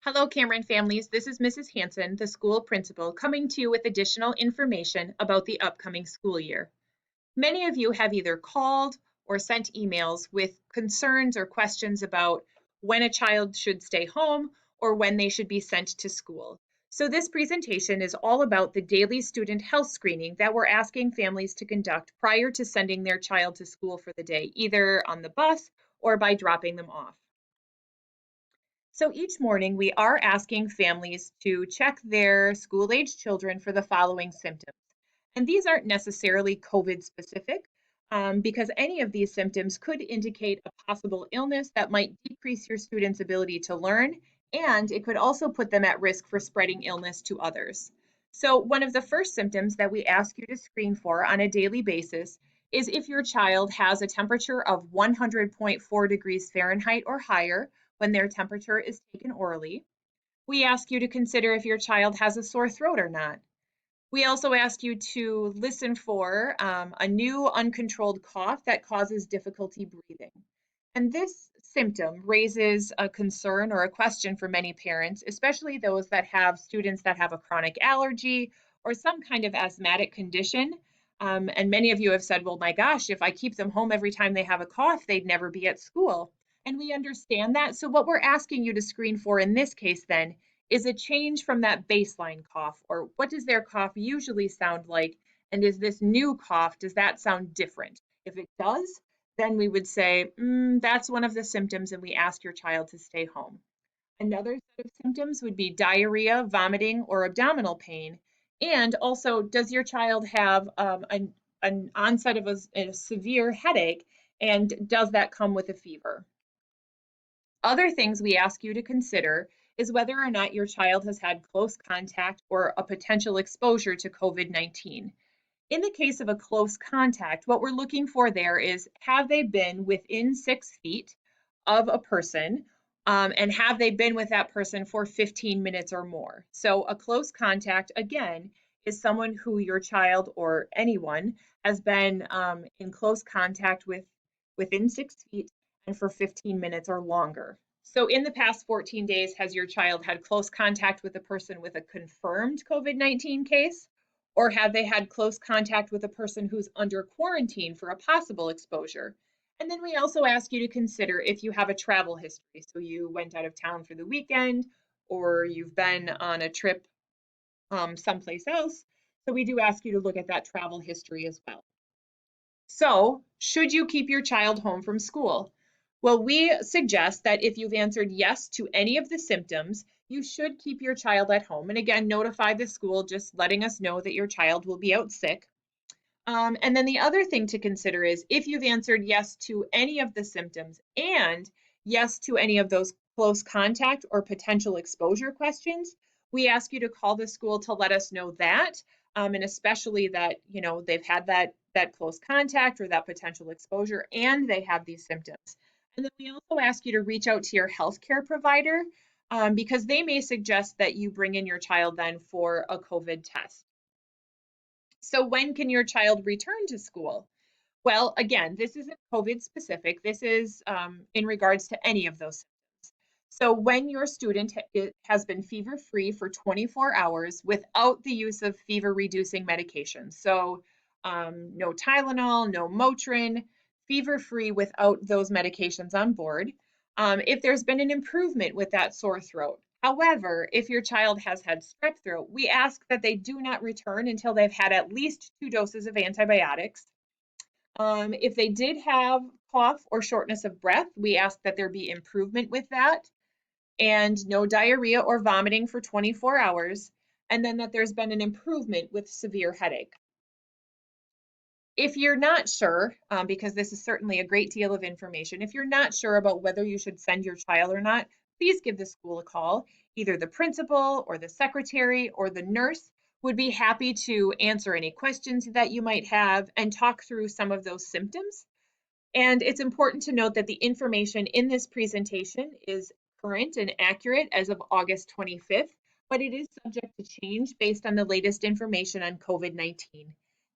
Hello, Cameron families. This is Mrs. Hansen, the school principal, coming to you with additional information about the upcoming school year. Many of you have either called or sent emails with concerns or questions about when a child should stay home or when they should be sent to school. So this presentation is all about the daily student health screening that we're asking families to conduct prior to sending their child to school for the day, either on the bus or by dropping them off. So each morning, we are asking families to check their school-age children for the following symptoms. And these aren't necessarily COVID specific, because any of these symptoms could indicate a possible illness that might decrease your student's ability to learn, and it could also put them at risk for spreading illness to others. So one of the first symptoms that we ask you to screen for on a daily basis is if your child has a temperature of 100.4 degrees Fahrenheit or higher when their temperature is taken orally. We ask you to consider if your child has a sore throat or not. We also ask you to listen for a new uncontrolled cough that causes difficulty breathing. And this symptom raises a concern or a question for many parents, especially those that have students that have a chronic allergy or some kind of asthmatic condition. And many of you have said, well, my gosh, if I keep them home every time they have a cough, they'd never be at school. And we understand that. So what we're asking you to screen for in this case then is a change from that baseline cough, or what does their cough usually sound like? And is this new cough, does that sound different? If it does, then we would say, that's one of the symptoms, and we ask your child to stay home. Another set of symptoms would be diarrhea, vomiting, or abdominal pain. And also, does your child have an onset of a severe headache, and does that come with a fever? Other things we ask you to consider is whether or not your child has had close contact or a potential exposure to COVID-19. In the case of a close contact, what we're looking for there is, have they been within 6 feet of a person, and have they been with that person for 15 minutes or more? So a close contact, again, is someone who your child or anyone has been in close contact with within 6 feet and for 15 minutes or longer. So in the past 14 days, has your child had close contact with a person with a confirmed COVID-19 case? Or have they had close contact with a person who's under quarantine for a possible exposure? And then we also ask you to consider if you have a travel history. So you went out of town for the weekend, or you've been on a trip someplace else. So we do ask you to look at that travel history as well. So, should you keep your child home from school? Well, we suggest that if you've answered yes to any of the symptoms, you should keep your child at home. And again, notify the school just letting us know that your child will be out sick. And then the other thing to consider is if you've answered yes to any of the symptoms and yes to any of those close contact or potential exposure questions, we ask you to call the school to let us know that, and especially that they've had that close contact or that potential exposure and they have these symptoms. And then we also ask you to reach out to your healthcare provider, because they may suggest that you bring in your child then for a COVID test. So when can your child return to school? Well, again, this isn't COVID specific. This is in regards to any of those symptoms. So when your student has been fever-free for 24 hours without the use of fever-reducing medications. So no Tylenol, no Motrin, fever-free without those medications on board. If there's been an improvement with that sore throat. However, if your child has had strep throat, we ask that they do not return until they've had at least 2 doses of antibiotics. If they did have cough or shortness of breath, we ask that there be improvement with that and no diarrhea or vomiting for 24 hours, and then that there's been an improvement with severe headache. If you're not sure, because this is certainly a great deal of information, if you're not sure about whether you should send your child or not, please give the school a call. Either the principal or the secretary or the nurse would be happy to answer any questions that you might have and talk through some of those symptoms. And it's important to note that the information in this presentation is current and accurate as of August 25th, but it is subject to change based on the latest information on COVID-19.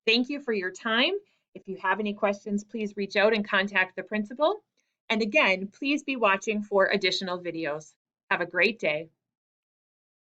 Thank you for your time. If you have any questions, please reach out and contact the principal. And again, please be watching for additional videos. Have a great day.